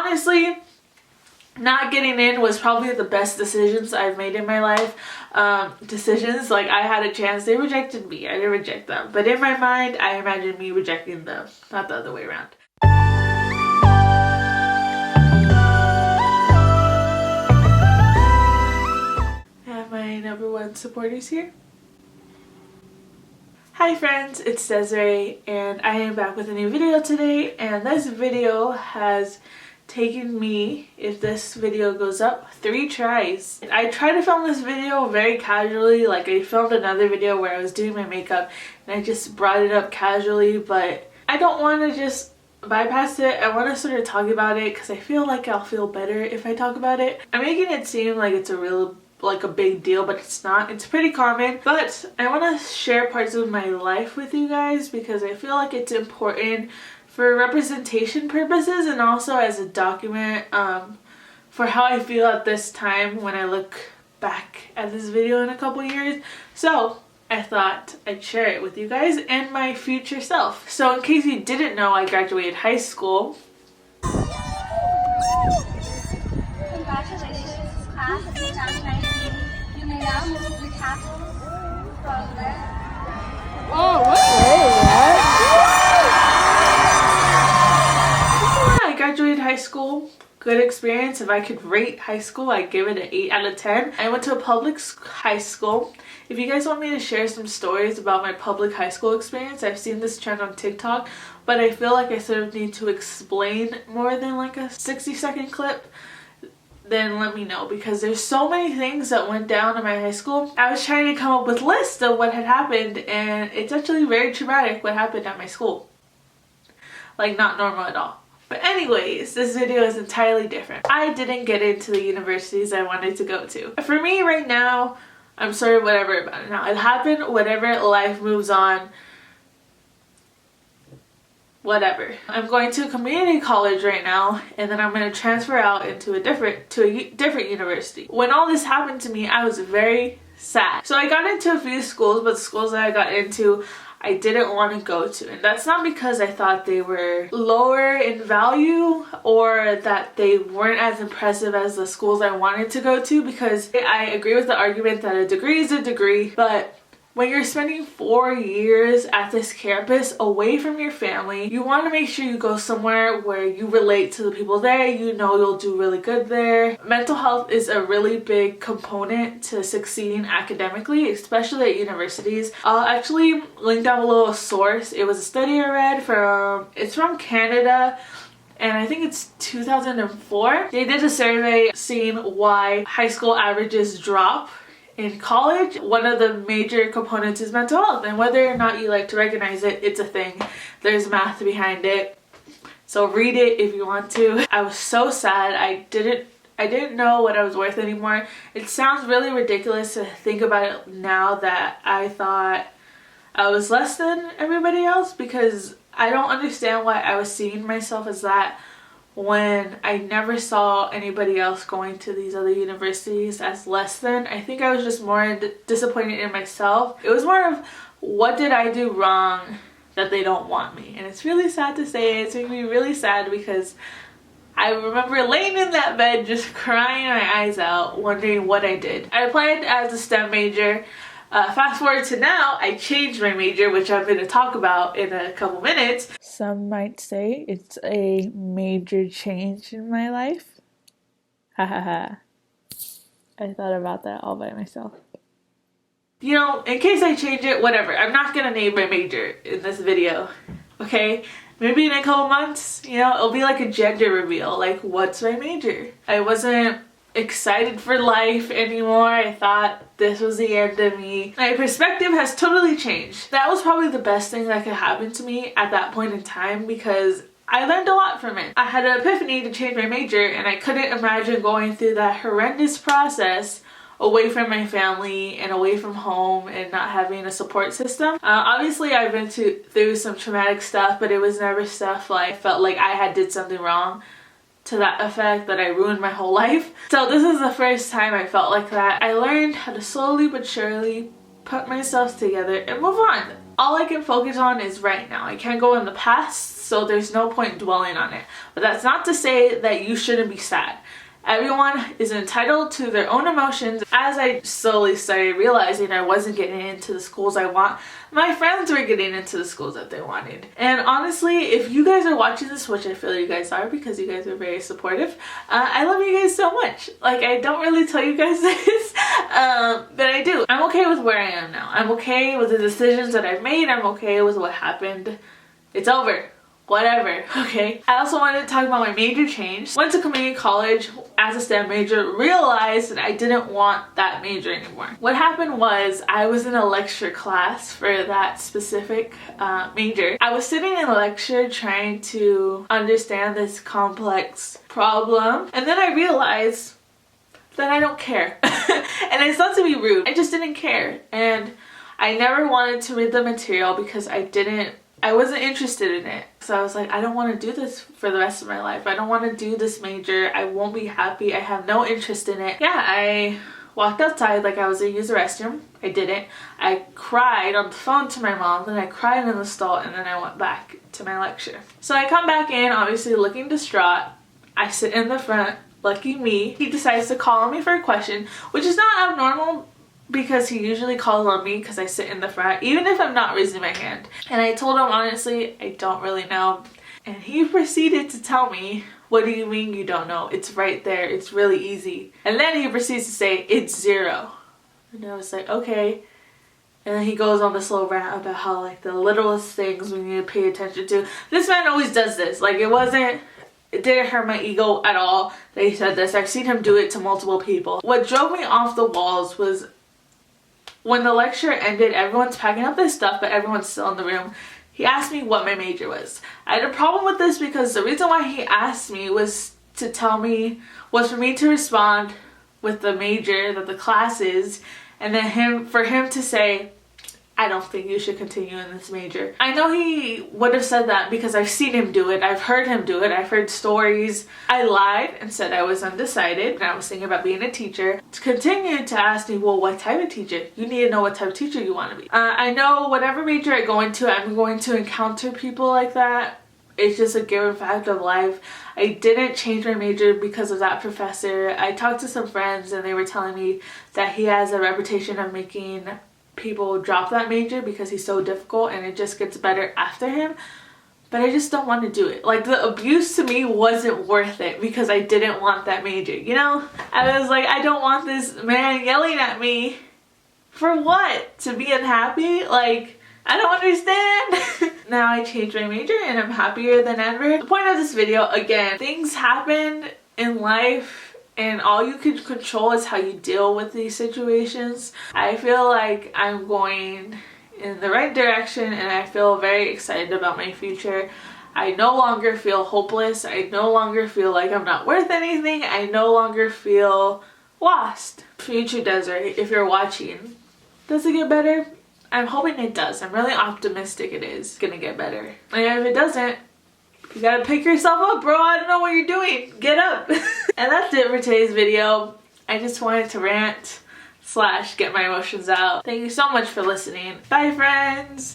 honestly, not getting in was probably the best decisions I've made in my life. Decisions, like I had a chance, they rejected me, I didn't reject them. But in my mind, I imagined me rejecting them, not the other way around. I have my number one supporters here. Hi friends, it's Desiree and I am back with a new video today, and this video has taken me, if this video goes up, 3 tries. I tried to film this video very casually, like I filmed another video where I was doing my makeup and I just brought it up casually, but I don't want to just bypass it. I want to sort of talk about it because I feel like I'll feel better if I talk about it. I'm making it seem like it's a big deal, but it's not. It's pretty common, but I want to share parts of my life with you guys because I feel like it's important for representation purposes and also as a document for how I feel at this time when I look back at this video in a couple years. So I thought I'd share it with you guys and my future self. So in case you didn't know, I graduated high school. Congratulations, class of 2019. You may now move your tassels from there. Oh, what? I graduated high school. Good experience. If I could rate high school, I'd give it an 8 out of 10. I went to a public high school. If you guys want me to share some stories about my public high school experience, I've seen this trend on TikTok, but I feel like I sort of need to explain more than like a 60-second clip. Then let me know, because there's so many things that went down in my high school. I was trying to come up with lists of what had happened, and it's actually very traumatic what happened at my school. Like, not normal at all. But anyways, this video is entirely different. I didn't get into the universities I wanted to go to. For me right now, I'm sort of whatever about it. Now, it happened, whatever, life moves on. Whatever. I'm going to a community college right now, and then I'm going to transfer out into a different university. When all this happened to me, I was very sad. So I got into a few schools, but the schools that I got into, I didn't want to go to. And that's not because I thought they were lower in value or that they weren't as impressive as the schools I wanted to go to, because I agree with the argument that a degree is a degree, but when you're spending 4 years at this campus away from your family, you want to make sure you go somewhere where you relate to the people there, you know you'll do really good there. Mental health is a really big component to succeeding academically, especially at universities. I'll actually link down below a source. It was a study I read it's from Canada, and I think it's 2004. They did a survey seeing why high school averages drop in college. One of the major components is mental health, and whether or not you like to recognize it, it's a thing. There's math behind it, so read it if you want to. I was so sad. I didn't know what I was worth anymore. It sounds really ridiculous to think about it now that I thought I was less than everybody else, because I don't understand why I was seeing myself as that when I never saw anybody else going to these other universities as less than. I think I was just more disappointed in myself. It was more of, what did I do wrong that they don't want me? And it's really sad to say. It's making me really sad because I remember laying in that bed just crying my eyes out, wondering what I did. I applied as a STEM major. Fast forward to now, I changed my major, which I'm going to talk about in a couple minutes. Some might say it's a major change in my life. Hahaha. I thought about that all by myself. You know, in case I change it, whatever. I'm not going to name my major in this video, okay? Maybe in a couple months, you know, it'll be like a gender reveal. Like, what's my major? I wasn't excited for life anymore. I thought this was the end of me. My perspective has totally changed. That was probably the best thing that could happen to me at that point in time, because I learned a lot from it. I had an epiphany to change my major, and I couldn't imagine going through that horrendous process away from my family and away from home and not having a support system. Obviously I've been through some traumatic stuff, but it was never stuff like I felt like I had did something wrong to that effect, that I ruined my whole life. So this is the first time I felt like that. I learned how to slowly but surely put myself together and move on. all I can focus on is right now. I can't go in the past, so there's no point dwelling on it. But that's not to say that you shouldn't be sad. Everyone is entitled to their own emotions. As I slowly started realizing I wasn't getting into the schools I want, my friends were getting into the schools that they wanted. And honestly, if you guys are watching this, which I feel you guys are because you guys are very supportive, I love you guys so much. Like, I don't really tell you guys this, but I do. I'm okay with where I am now. I'm okay with the decisions that I've made. I'm okay with what happened. It's over. Whatever, okay? I also wanted to talk about my major change. Went to community college as a STEM major, realized that I didn't want that major anymore. What happened was I was in a lecture class for that specific major. I was sitting in a lecture trying to understand this complex problem, and then I realized that I don't care. And it's not to be rude, I just didn't care. And I never wanted to read the material because I wasn't interested in it. So I was like, I don't want to do this for the rest of my life. I don't want to do this major. I won't be happy. I have no interest in it. Yeah, I walked outside like I was going to use the restroom. I didn't. I cried on the phone to my mom, then I cried in the stall, and then I went back to my lecture. So I come back in, obviously looking distraught. I sit in the front. Lucky me. He decides to call on me for a question, which is not abnormal, because he usually calls on me because I sit in the front, even if I'm not raising my hand. And I told him, honestly, I don't really know. And he proceeded to tell me, what do you mean you don't know? It's right there. It's really easy. And then he proceeds to say, it's 0. And I was like, okay. And then he goes on this little rant about how, like, the littlest things we need to pay attention to. This man always does this. Like, it didn't hurt my ego at all that he said this. I've seen him do it to multiple people. What drove me off the walls was when the lecture ended, everyone's packing up their stuff, but everyone's still in the room. He asked me what my major was. I had a problem with this because the reason why he asked me was for me to respond with the major that the class is, and then for him to say, I don't think you should continue in this major. I know he would have said that because I've seen him do it. I've heard him do it. I've heard stories. I lied and said I was undecided and I was thinking about being a teacher. To continue to ask me, well, what type of teacher? You need to know what type of teacher you want to be. I know whatever major I go into, I'm going to encounter people like that. It's just a given fact of life. I didn't change my major because of that professor. I talked to some friends and they were telling me that he has a reputation of making people drop that major because he's so difficult and it just gets better after him. But I just don't want to do it. Like, the abuse to me wasn't worth it because I didn't want that major, you know? I was like, I don't want this man yelling at me. For what? To be unhappy? Like, I don't understand. Now I changed my major and I'm happier than ever. The point of this video, again, things happen in life and all you can control is how you deal with these situations. I feel like I'm going in the right direction and I feel very excited about my future. I no longer feel hopeless. I no longer feel like I'm not worth anything. I no longer feel lost. Future Desiree, if you're watching, does it get better? I'm hoping it does. I'm really optimistic it is gonna get better. And if it doesn't, you gotta pick yourself up, bro. I don't know what you're doing. Get up. And that's it for today's video. I just wanted to rant / get my emotions out. Thank you so much for listening. Bye, friends.